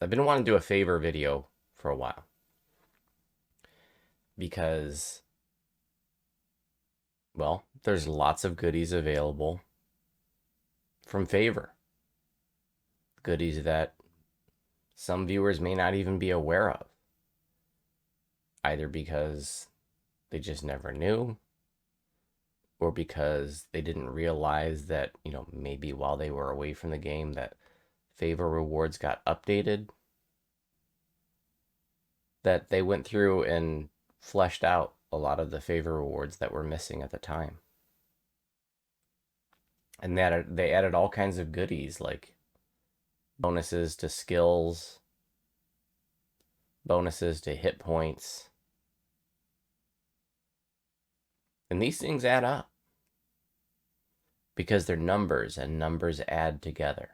I've been wanting to do a favor video for a while because, well, there's lots of goodies available from favor. Goodies that some viewers may not even be aware of, either because they just never knew or because they didn't realize that, maybe while they were away from the game that favor rewards got updated, that they went through and fleshed out a lot of the favor rewards that were missing at the time. And they added all kinds of goodies like bonuses to skills, bonuses to hit points. And these things add up because they're numbers, and numbers add together,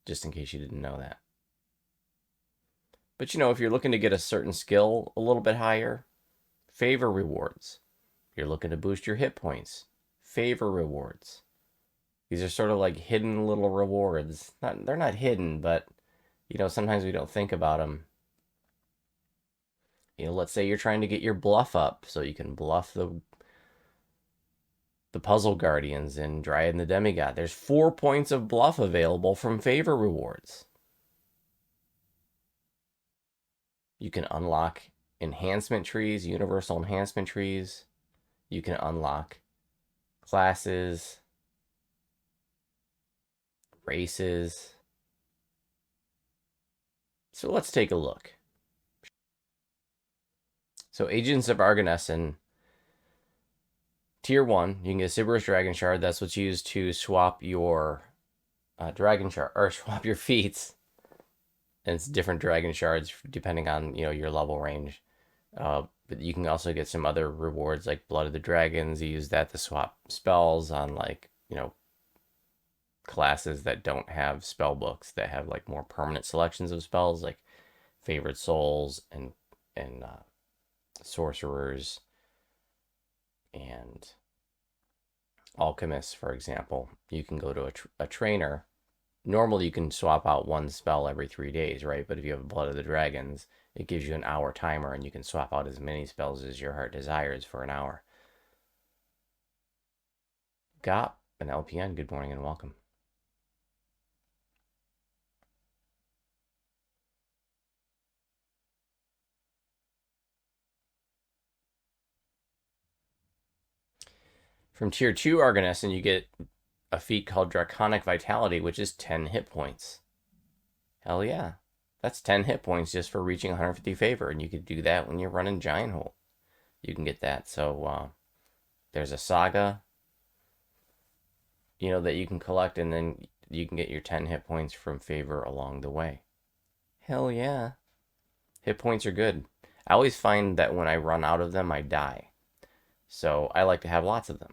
just in case you didn't know that. But if you're looking to get a certain skill a little bit higher, favor rewards. You're looking to boost your hit points, favor rewards. These are sort of like hidden little rewards. They're not hidden, but sometimes we don't think about them. Let's say you're trying to get your bluff up so you can bluff the puzzle guardians in Dryad and the Demigod. There's 4 points of bluff available from favor rewards. You can unlock enhancement trees, universal enhancement trees. You can unlock classes, races. So let's take a look. So Agents of Argonesson, Tier 1, you can get Sybaris Dragon Shard. That's what's used to swap your Dragon Shard, or swap your feats. And it's different Dragon Shards depending on, your level range. But you can also get some other rewards like Blood of the Dragons. You use that to swap spells on, like, classes that don't have spell books, that have like more permanent selections of spells, like Favored Souls and Sorcerers and Alchemists, for example. You can go to a trainer. Normally you can swap out one spell every 3 days, right? But if you have Blood of the Dragons, it gives you an hour timer, and you can swap out as many spells as your heart desires for an hour. Got an LPN, good morning and welcome. From Tier 2 Argonesson, you get a feat called Draconic Vitality, which is 10 hit points. Hell yeah. That's 10 hit points just for reaching 150 favor, and you could do that when you're running Giant Hole. You can get that. So there's a saga, that you can collect, and then you can get your 10 hit points from favor along the way. Hell yeah. Hit points are good. I always find that when I run out of them, I die. So I like to have lots of them.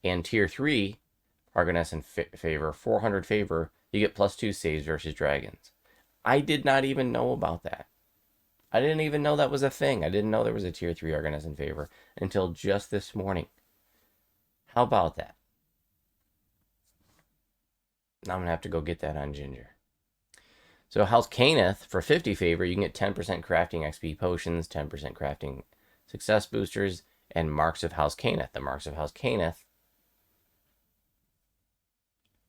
And Tier 3, Argonesson favor, 400 favor, you get +2 saves versus dragons. I did not even know about that. I didn't even know that was a thing. I didn't know there was a Tier 3 Argonesson favor until just this morning. How about that? Now I'm going to have to go get that on Ginger. So House Caneth, for 50 favor, you can get 10% crafting XP potions, 10% crafting success boosters, and Marks of House Caneth. The Marks of House Caneth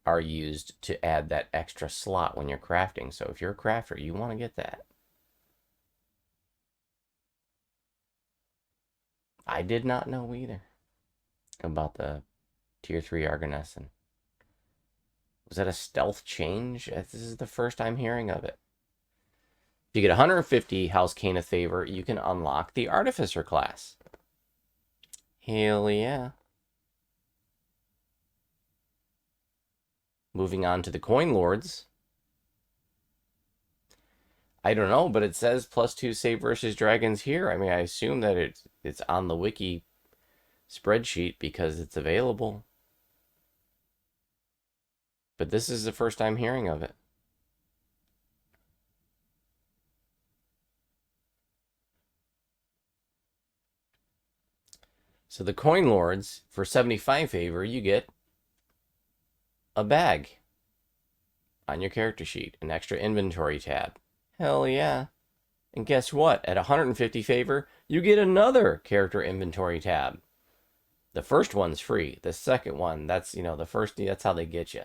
are used to add that extra slot when you're crafting. So if you're a crafter, you want to get that. I did not know either about the Tier 3 Argonesson. Was that a stealth change? This is the first I'm hearing of it. If you get 150 House Caneth favor, you can unlock the Artificer class. Hell yeah. Moving on to the Coin Lords. I don't know, but it says +2 save versus dragons here. I mean, I assume that it's on the wiki spreadsheet because it's available. But this is the first time hearing of it. So the Coin Lords, for 75 favor, you get a bag. on your character sheet, an extra inventory tab. Hell yeah. And guess what? At 150 favor, you get another character inventory tab. The first one's free. The second one, that's, the first, that's how they get you.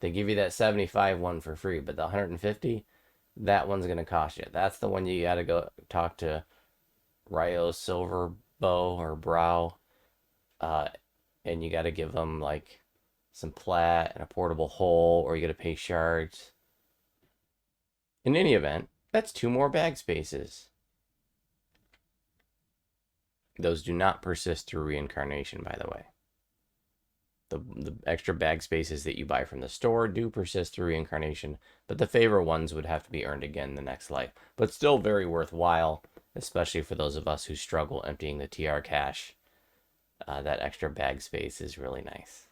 They give you that 75 one for free, but the 150, that one's going to cost you. That's the one you got to go talk to Ryo Silverbow or Brow, and you got to give them like some plat and a portable hole, or you got to pay shards. In any event, that's 2 more bag spaces. Those do not persist through reincarnation, by the way. The extra bag spaces that you buy from the store do persist through reincarnation, but the favor ones would have to be earned again in the next life. But still very worthwhile, especially for those of us who struggle emptying the TR cache. That extra bag space is really nice.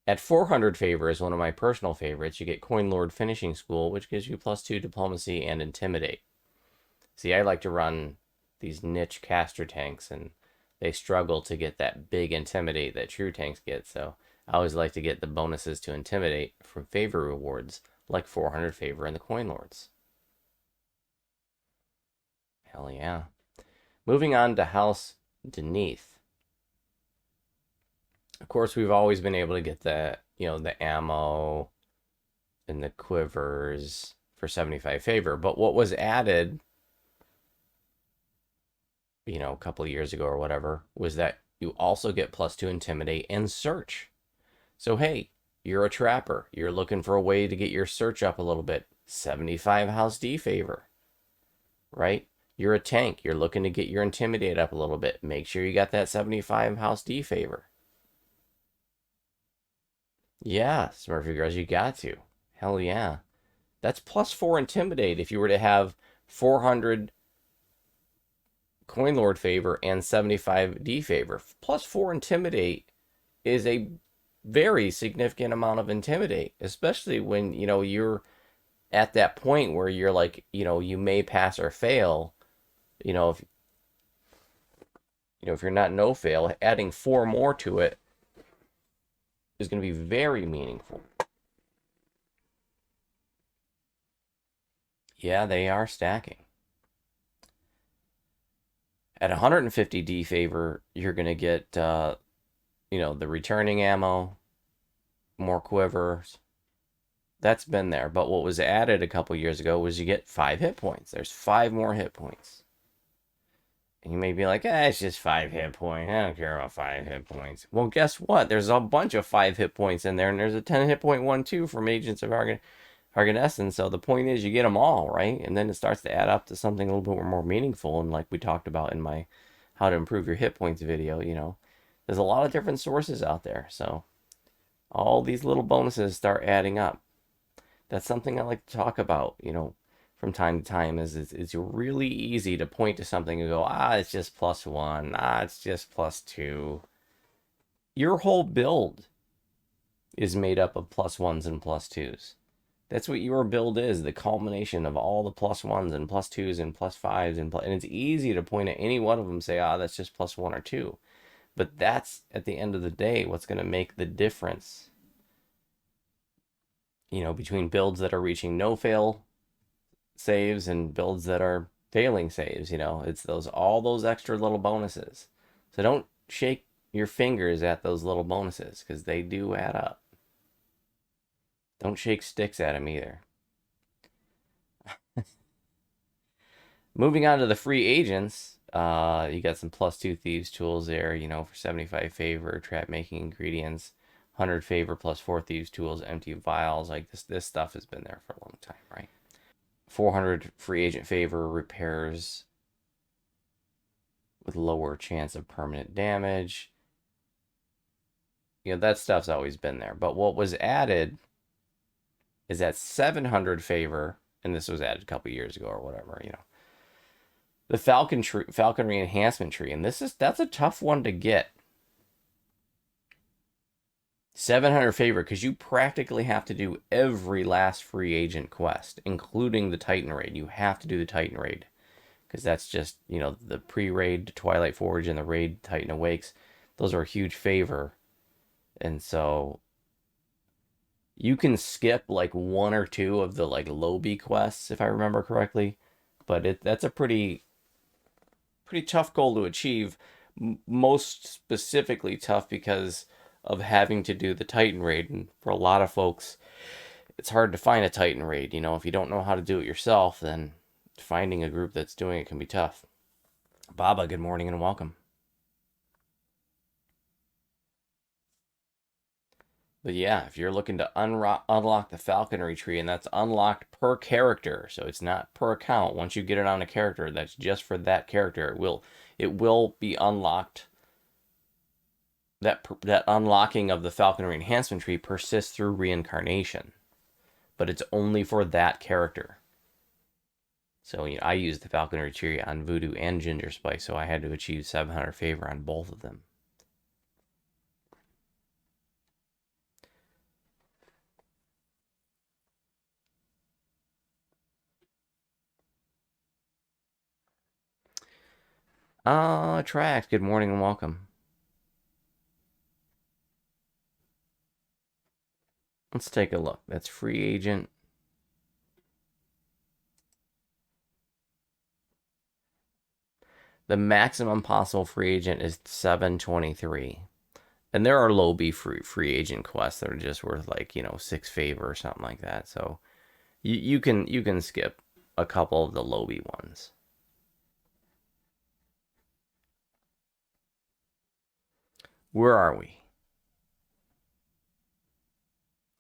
At 400 favor is one of my personal favorites. You get Coin Lord Finishing School, which gives you +2 diplomacy and intimidate. See, I like to run these niche caster tanks, and they struggle to get that big intimidate that true tanks get. So I always like to get the bonuses to intimidate from favor rewards, like 400 favor and the Coin Lords. Hell yeah. Moving on to House Beneath. Of course, we've always been able to get the, the ammo and the quivers for 75 favor. But what was added, a couple of years ago or whatever, was that you also get +2 intimidate and search. So, hey, you're a trapper. You're looking for a way to get your search up a little bit. 75 House D favor, right? You're a tank. You're looking to get your intimidate up a little bit. Make sure you got that 75 House D favor. Yeah, Smurfy Girls, you got to. Hell yeah. That's +4 intimidate if you were to have 400 Coin Lord favor and 75 D favor. +4 intimidate is a very significant amount of intimidate, especially when, you're at that point where you're like, you may pass or fail. If you're not no fail, adding 4 more to it is going to be very meaningful. Yeah, they are stacking. At 150 D favor, you're going to get, the returning ammo, more quivers. That's been there. But what was added a couple years ago was you get 5 hit points. There's 5 more hit points. And you may be like, it's just 5 hit points. I don't care about 5 hit points. Well, guess what? There's a bunch of 5 hit points in there, and there's a 10 hit point one, too, from Agents of Harganessen. So the point is you get them all, right? And then it starts to add up to something a little bit more meaningful. And like we talked about in my How to Improve Your Hit Points video, there's a lot of different sources out there. So all these little bonuses start adding up. That's something I like to talk about, from time to time. It's really easy to point to something and go, it's just +1. It's just +2. Your whole build is made up of +1s and +2s. That's what your build is, the culmination of all the +1s and +2s and +5s. And it's easy to point at any one of them and say, that's just +1 or 2. But that's, at the end of the day, what's going to make the difference, between builds that are reaching no-fail saves and builds that are failing saves. It's all those extra little bonuses. So don't shake your fingers at those little bonuses, because they do add up. Don't shake sticks at them either. Moving on to the free agents, you got some +2 thieves tools there, for 75 favor, trap making ingredients, 100 favor +4 thieves tools, empty vials. Like this stuff has been there for a long time, right? 400 free agent favor, repairs with lower chance of permanent damage. That stuff's always been there. But what was added is that 700 favor, and this was added a couple years ago or whatever, the falconry enhancement tree. And that's a tough one to get. 700 favor, because you practically have to do every last free agent quest, including the Titan raid. You have to do the Titan raid, because that's just, the pre-raid Twilight Forge and the raid Titan Awakes. Those are a huge favor. And so You can skip like one or two of the like Lobby quests if I remember correctly, but that's a pretty tough goal to achieve. Most specifically tough because of having to do the Titan raid, and for a lot of folks, it's hard to find a Titan raid. You know, if you don't know how to do it yourself, then finding a group that's doing it can be tough. Baba, good morning and welcome. But yeah, if you're looking to unlock the falconry tree, and that's unlocked per character, so it's not per account. Once you get it on a character, that's just for that character. It will be unlocked. That unlocking of the falconry enhancement tree persists through reincarnation, but it's only for that character. So I used the falconry tree on Voodoo and Ginger Spice, so I had to achieve 700 favor on both of them. Trax, good morning and welcome. Let's take a look. That's free agent. The maximum possible free agent is 723. And there are low B free agent quests that are just worth like, 6 favor or something like that. So you can skip a couple of the low B ones. Where are we?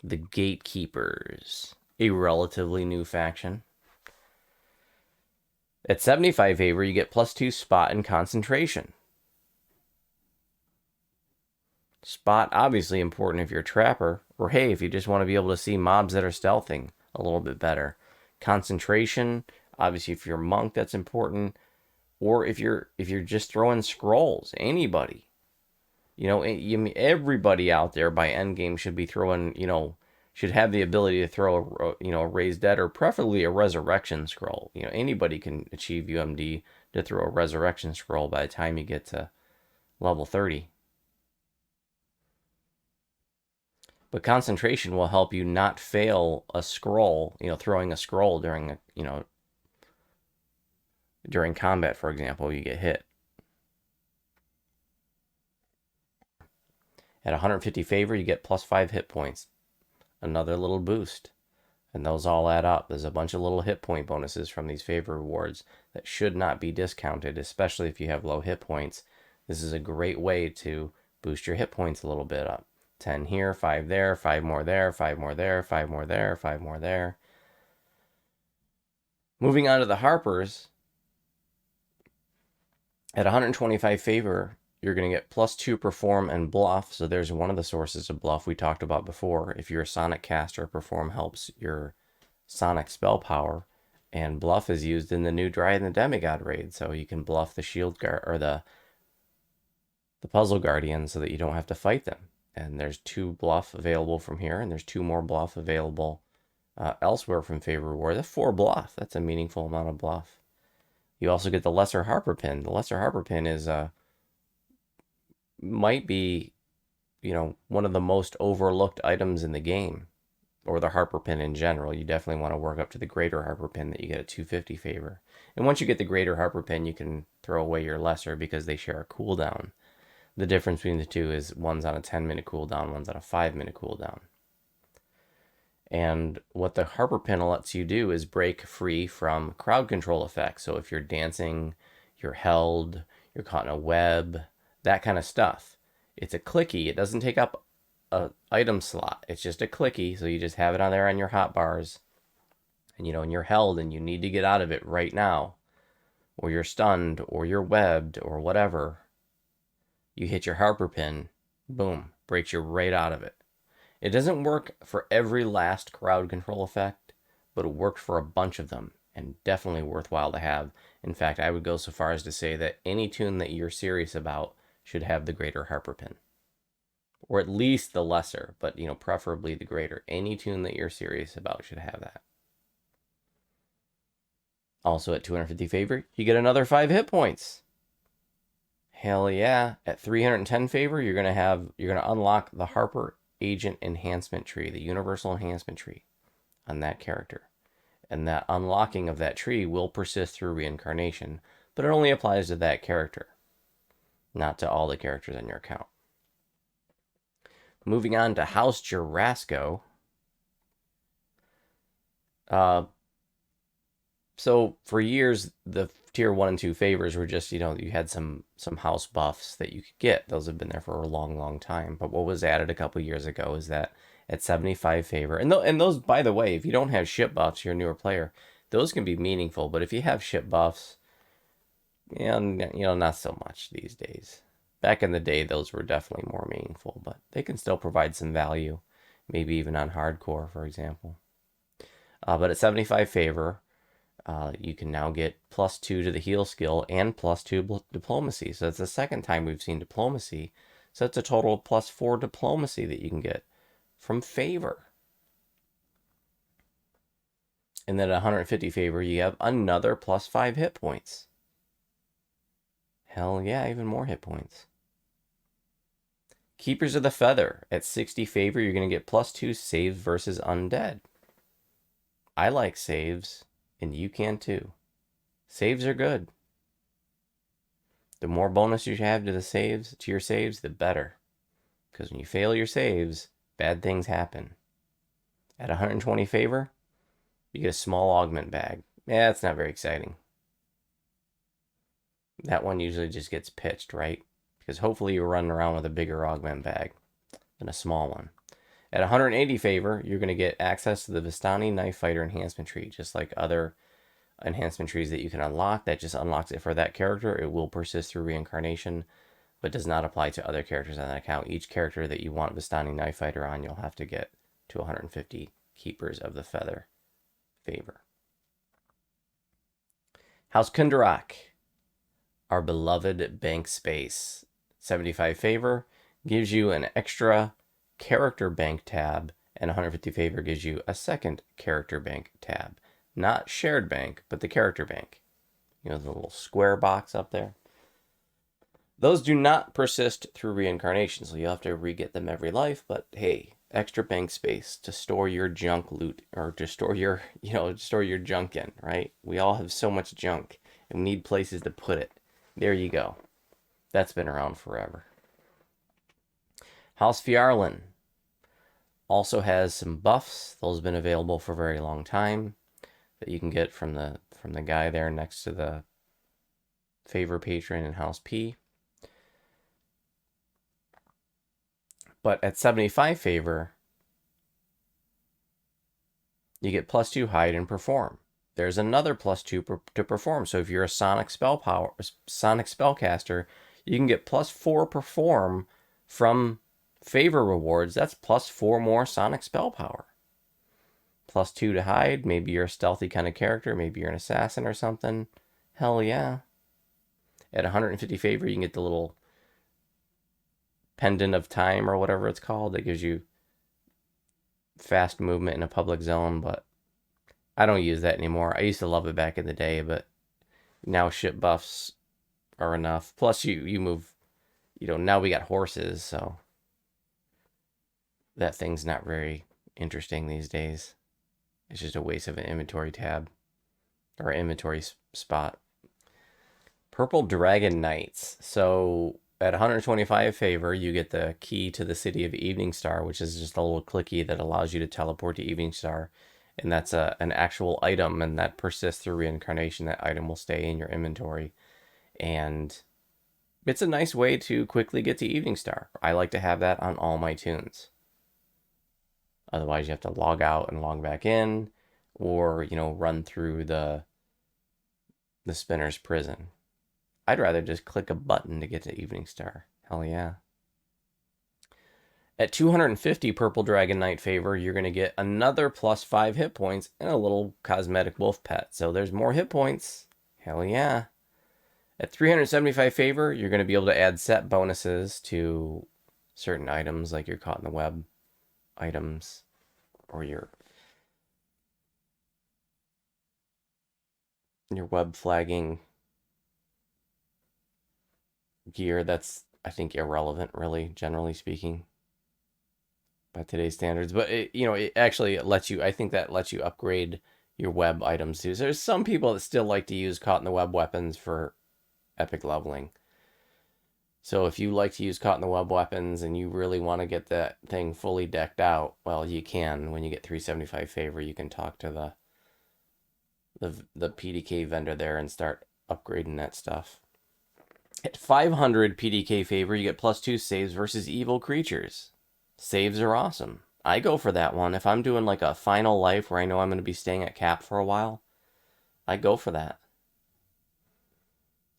The Gatekeepers, a relatively new faction. At 75 favor, you get +2 spot and concentration. Spot, obviously important if you're a trapper, or hey, if you just want to be able to see mobs that are stealthing a little bit better. Concentration, obviously if you're a monk, that's important. Or if you're just throwing scrolls, anybody. Everybody out there by endgame should be throwing, should have the ability to throw a raised dead or preferably a resurrection scroll. Anybody can achieve UMD to throw a resurrection scroll by the time you get to level 30. But concentration will help you not fail a scroll, throwing a scroll during during combat, for example, you get hit. At 150 favor, you get +5 hit points. Another little boost. And those all add up. There's a bunch of little hit point bonuses from these favor rewards that should not be discounted, especially if you have low hit points. This is a great way to boost your hit points a little bit up. 10 here, 5 there, 5 more there, 5 more there, 5 more there, 5 more there. Moving on to the Harpers. At 125 favor, you're going to get +2 perform and bluff. So there's one of the sources of bluff we talked about before. If you're a sonic caster, perform helps your sonic spell power. And bluff is used in the new Dryad and the Demigod raid. So you can bluff the shield guard or the puzzle guardian so that you don't have to fight them. And there's 2 bluff available from here, and there's 2 more bluff available elsewhere from favor reward. That's 4 bluff. That's a meaningful amount of bluff. You also get the lesser Harper Pin. The lesser Harper Pin is might be, one of the most overlooked items in the game, or the Harper Pin in general. You definitely want to work up to the greater Harper Pin that you get at 250 favor. And once you get the greater Harper Pin, you can throw away your lesser because they share a cooldown. The difference between the two is one's on a 10-minute cooldown, one's on a 5-minute cooldown. And what the Harper Pin lets you do is break free from crowd control effects. So if you're dancing, you're held, you're caught in a web, that kind of stuff. It's a clicky. It doesn't take up an item slot. It's just a clicky. So you just have it on there on your hotbars. And and you're held and you need to get out of it right now. Or you're stunned, or you're webbed, or whatever. You hit your Harper Pin, boom, breaks you right out of it. It doesn't work for every last crowd control effect, but it worked for a bunch of them, and definitely worthwhile to have. In fact, I would go so far as to say that any tune that you're serious about should have the greater Harper Pin. Or at least the lesser, but preferably the greater. Any tune that you're serious about should have that. Also at 250 favor, you get another 5 hit points. Hell yeah. At 310 favor, you're gonna unlock the Harper agent enhancement tree, the universal enhancement tree on that character. And that unlocking of that tree will persist through reincarnation, but it only applies to that character, not to all the characters on your account. Moving on to House Jarasco. So for years, the tier 1 and 2 favors were just, you had some house buffs that you could get. Those have been there for a long, long time. But what was added a couple years ago is that at 75 favor, and those, by the way, if you don't have ship buffs, you're a newer player, those can be meaningful. But if you have ship buffs, not so much these days. Back in the day, those were definitely more meaningful, but they can still provide some value, maybe even on hardcore, for example. But at 75 favor, you can now get +2 to the heal skill and +2 diplomacy. So it's the second time we've seen diplomacy. So it's a total of +4 diplomacy that you can get from favor. And then at 150 favor, you have another +5 hit points. Hell yeah, even more hit points. Keepers of the Feather. At 60 favor, you're going to get +2 saves versus undead. I like saves, and you can too. Saves are good. The more bonus you have to your saves, the better. Because when you fail your saves, bad things happen. At 120 favor, you get a small augment bag. Yeah, it's not very exciting. That one usually just gets pitched, right? Because hopefully you're running around with a bigger augment bag than a small one. At 180 favor, you're going to get access to the Vistani Knife Fighter enhancement tree, just like other enhancement trees that you can unlock. That just unlocks it for that character. It will persist through reincarnation, but does not apply to other characters on that account. Each character that you want Vistani Knife Fighter on, you'll have to get to 150 Keepers of the Feather favor. House Kundarak, our beloved bank space. 75 favor gives you an extra character bank tab, and 150 favor gives you a second character bank tab. Not shared bank, but the character bank. The little square box up there. Those do not persist through reincarnation, so you'll have to re-get them every life, but hey, extra bank space to store your junk loot, or to store your, store your junk in, right? We all have so much junk, and we need places to put it. There you go. That's been around forever. House Fjarlin also has some buffs. Those have been available for a very long time that you can get from the guy there next to the favor patron in House P. But at 75 favor, you get +2 hide and perform. There's another +2 to perform. So if you're a sonic spellcaster, you can get +4 perform from favor rewards. That's +4 more sonic spell power. +2 to hide. Maybe you're a stealthy kind of character. Maybe you're an assassin or something. Hell yeah. At 150 favor, you can get the little pendant of time or whatever it's called that gives you fast movement in a public zone, but I don't use that anymore. I used to love it back in the day, but now ship buffs are enough. Plus you move, now we got horses, so that thing's not very interesting these days. It's just a waste of an inventory tab or inventory spot. Purple Dragon Knights. So at 125 favor, you get the key to the city of Evening Star, which is just a little clicky that allows you to teleport to Evening Star. And that's an actual item, and that persists through reincarnation. That item will stay in your inventory. And it's a nice way to quickly get to Evening Star. I like to have that on all my tunes. Otherwise, you have to log out and log back in, or, run through the spinner's prison. I'd rather just click a button to get to Evening Star. Hell yeah. At 250 Purple Dragon Knight favor, you're going to get another +5 hit points and a little cosmetic wolf pet. So there's more hit points. Hell yeah. At 375 favor, you're going to be able to add set bonuses to certain items, like your Caught in the Web items, or your web flagging gear. That's, I think, irrelevant, really, generally speaking. by today's standards. But it actually lets you. I think that lets you upgrade your web items too. So there's some people that still like to use caught in the web weapons for epic leveling. So if you like to use caught in the web weapons and you really want to get that thing fully decked out, well, you can. When you get 375 favor, you can talk to the PDK vendor there and start upgrading that stuff. At 500 PDK favor, you get +2 saves versus evil creatures. Saves are awesome. I go for that one. If I'm doing like a final life where I know I'm going to be staying at cap for a while, I go for that.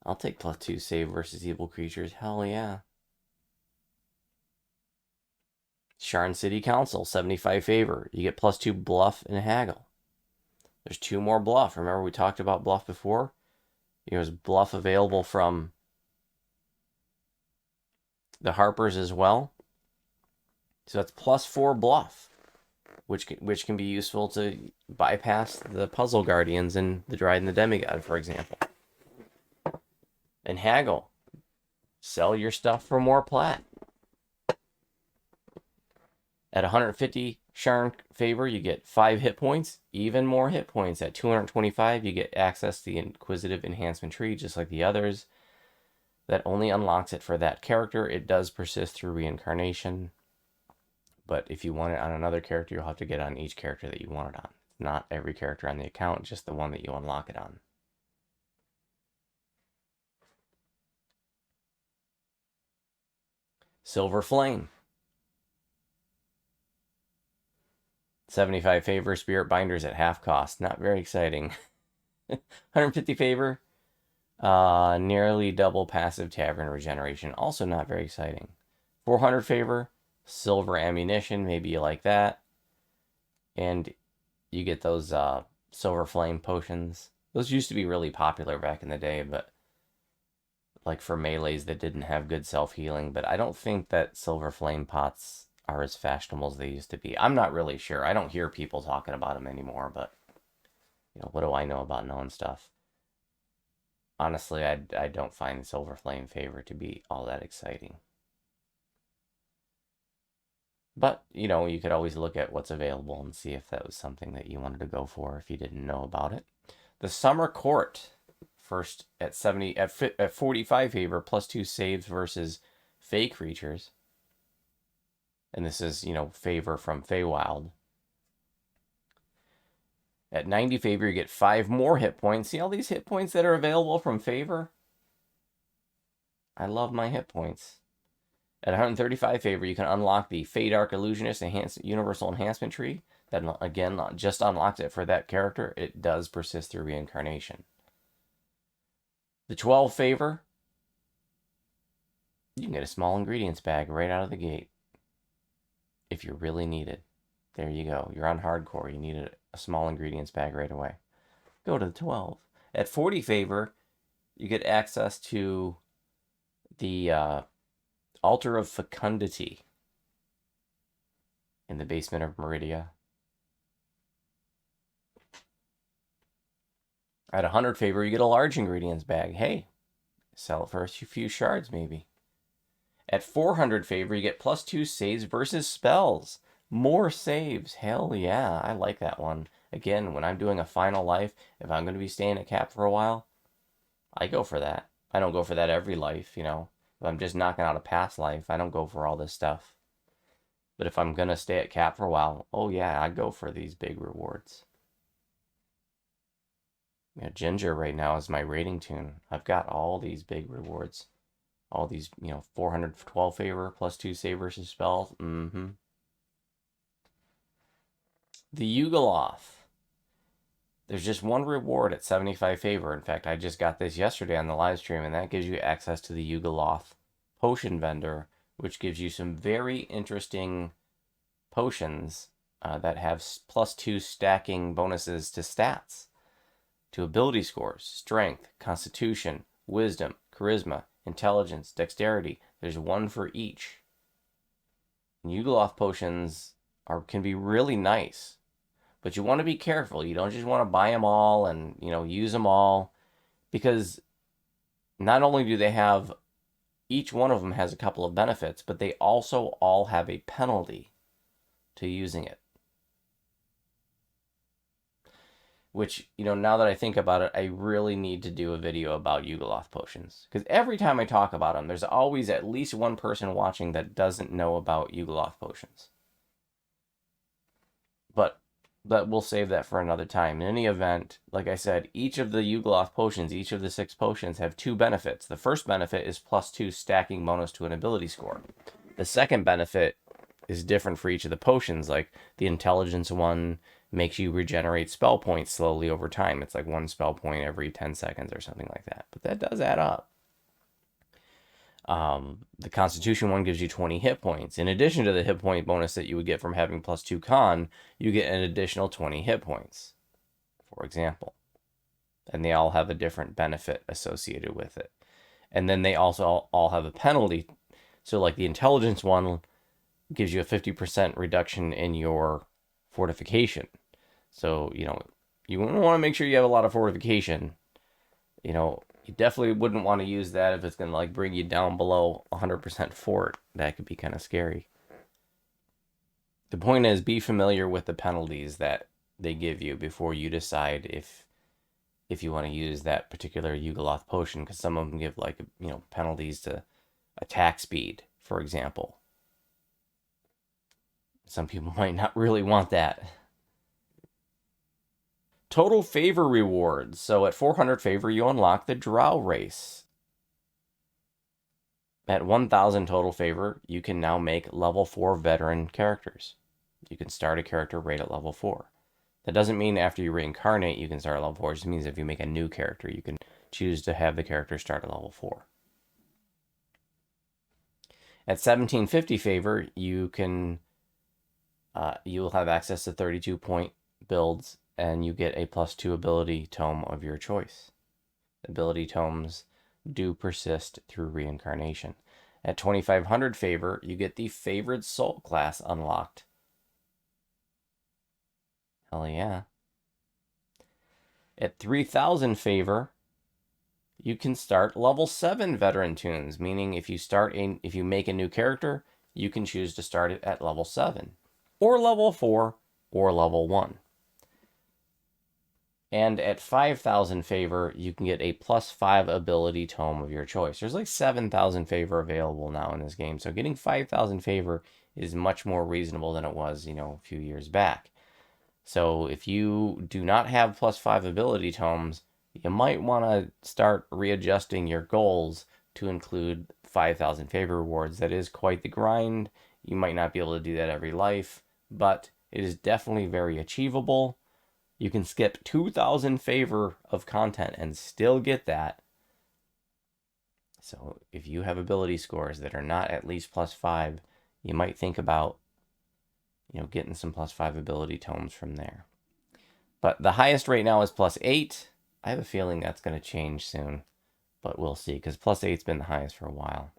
I'll take +2 save versus evil creatures. Hell yeah. Sharn City Council, 75 favor. You get +2 bluff and haggle. There's 2 more bluff. Remember we talked about bluff before? There's bluff available from the Harpers as well. So that's +4 bluff, which can be useful to bypass the puzzle guardians and the Dryad and the Demigod, for example. And haggle. Sell your stuff for more plat. At 150 Sharn favor, you get 5 hit points, even more hit points. At 225, you get access to the Inquisitive Enhancement tree, just like the others. That only unlocks it for that character. It does persist through reincarnation. But if you want it on another character, you'll have to get on each character that you want it on. Not every character on the account, just the one that you unlock it on. Silver Flame. 75 favor, Spirit Binders at half cost. Not very exciting. 150 favor, nearly double passive Tavern Regeneration. Also not very exciting. 400 favor, Silver Ammunition. Maybe you like that. And you get those Silver Flame potions. Those used to be really popular back in the day, but like for melees that didn't have good self-healing. But I don't think that Silver Flame pots are as fashionable as they used to be. I'm not really sure. I don't hear people talking about them anymore, but what do I know about knowing stuff? Honestly, I don't find Silver Flame favor to be all that exciting. But, you could always look at what's available and see if that was something that you wanted to go for if you didn't know about it. The Summer Court, first at 45 favor, +2 saves versus Fey creatures. And this is, favor from Feywild. At 90 favor, you get 5 more hit points. See all these hit points that are available from favor? I love my hit points. At 135 favor, you can unlock the Fey Dark Illusionist Universal Enhancement tree. That, again, just unlocks it for that character. It does persist through reincarnation. The 12 favor, you can get a small ingredients bag right out of the gate. If you really need it. There you go. You're on hardcore. You need a small ingredients bag right away. Go to the 12. At 40 favor, you get access to the Altar of Fecundity in the basement of Meridia. At 100 favor, you get a large ingredients bag. Hey, sell it for a few shards maybe. At 400 favor, you get +2 saves versus spells. More saves. Hell yeah, I like that one. Again, when I'm doing a final life, if I'm going to be staying at cap for a while, I go for that. I don't go for that every life, If I'm just knocking out a past life, I don't go for all this stuff. But if I'm going to stay at cap for a while, oh yeah, I go for these big rewards. Ginger right now is my rating tune. I've got all these big rewards. All these, 412 favor, +2 save versus spells. The Yugoloth. There's just one reward at 75 favor. In fact, I just got this yesterday on the live stream, and that gives you access to the Yugoloth potion vendor, which gives you some very interesting potions that have +2 stacking bonuses to stats, to ability scores, strength, constitution, wisdom, charisma, intelligence, dexterity. There's one for each. And Yugoloth potions can be really nice, but you want to be careful. You don't just want to buy them all and use them all, because not only do they have, each one of them has a couple of benefits, but they also all have a penalty. to using it. Which, you know, now that I think about it, I really need to do a video about Yugoloth potions. Because every time I talk about them, there's always at least one person watching that doesn't know about Yugoloth potions. But we'll save that for another time. In any event, like I said, each of the Yugoloth potions, each of the 6 potions, have 2 benefits. The first benefit is +2 stacking bonus to an ability score. The second benefit is different for each of the potions. Like the intelligence one makes you regenerate spell points slowly over time. It's like 1 spell point every 10 seconds or something like that. But that does add up. The Constitution one gives you 20 hit points. In addition to the hit point bonus that you would get from having +2 con, you get an additional 20 hit points, for example. And they all have a different benefit associated with it. And then they also all have a penalty. So like the intelligence one gives you a 50% reduction in your fortification. So, you know, you want to make sure you have a lot of fortification. You know, you definitely wouldn't want to use that if it's going to like bring you down below 100% fort. That could be kind of scary. The point is, be familiar with the penalties that they give you before you decide if you want to use that particular Yugoloth potion, because some of them give like, you know, penalties to attack speed, for example. Some people might not really want that. Total favor rewards. So at 400 favor, you unlock the Drow race. At 1,000 total favor, you can now make level 4 veteran characters. You can start a character right at level 4. That doesn't mean after you reincarnate, you can start at level 4. It just means if you make a new character, you can choose to have the character start at level 4. At 1750 favor, you can you'll have access to 32 point builds, and you get a +2 ability tome of your choice. Ability tomes do persist through reincarnation. At 2500 favor, you get the Favored Soul class unlocked. Hell yeah. At 3000 favor, you can start level 7 veteran tunes, meaning if you make a new character, you can choose to start it at level 7, or level 4, or level 1. And at 5,000 favor, you can get a +5 ability tome of your choice. There's like 7,000 favor available now in this game, so getting 5,000 favor is much more reasonable than it was, you know, a few years back. So if you do not have +5 ability tomes, you might want to start readjusting your goals to include 5,000 favor rewards. That is quite the grind. You might not be able to do that every life, but it is definitely very achievable. You can skip 2,000 favor of content and still get that. So if you have ability scores that are not at least +5, you might think about, you know, getting some +5 ability tomes from there. But the highest right now is +8. I have a feeling that's going to change soon, but we'll see, because +8's been the highest for a while.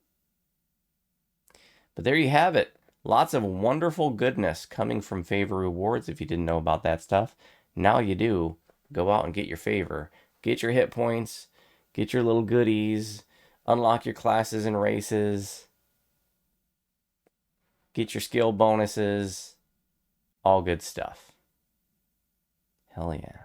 But there you have it. Lots of wonderful goodness coming from favor rewards. If you didn't know about that stuff, now you do. Go out and get your favor. Get your hit points. Get your little goodies. Unlock your classes and races. Get your skill bonuses. All good stuff. Hell yeah.